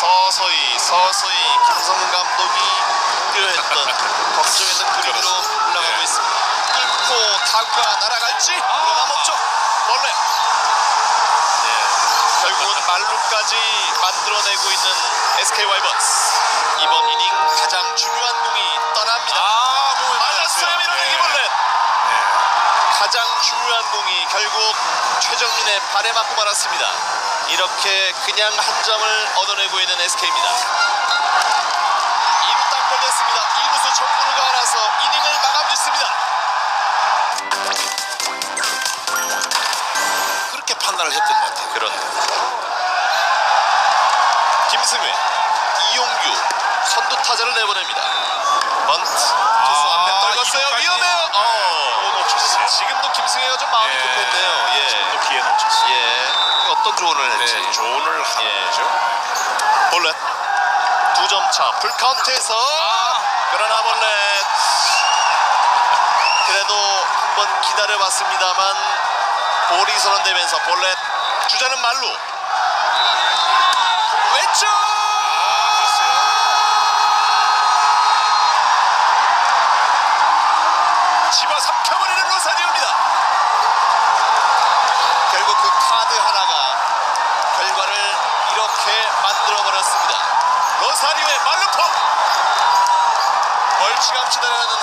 서서히 김성근 감독이 우려했던 걱정했던 그림으로 올라가고 있습니다. 뚫고 타구가 날아갈지 그러나 멈춰 벌레. 결국은 말루까지 만들어내고 있는 SK 와이번스. 이번 이닝 가장 중요한 공이 떠납니다. 맞았어요. 밀어내기 벌레. 가장 중요한 공이 결국 최정민의 발에 맞고 말았습니다. 이렇게 그냥 한 점을 얻어내고 있는 SK입니다. 2루 딱 걸렸습니다. 2루수 정근우가 알아서 이닝을 마감 짓습니다. 그렇게 판단을 했던 것 같아요. 그렇네요. 김승회, 이용규 선두 타자를 내보냅니다. 번트 투수 앞에 떨궜어요. 위험해요. 놓쳤어요. 지금도 김승회가 좀 마음이 급했네요. 지금도 기회 놓쳤어요. 어떤 조언을 했지? 조언을 하는 거죠. 볼넷 2점 차 풀카운트에서 그러나 볼넷. 그래도 한번 기다려봤습니다만 볼이 선언되면서 볼넷. 주자는 말루. 왼쪽 집어 삼켜버리는 로사리오입니다. 결국 그 카드 하나가 결과를 이렇게 만들어버렸습니다. 로사리오의 말루폼 멀찌감치 달아나는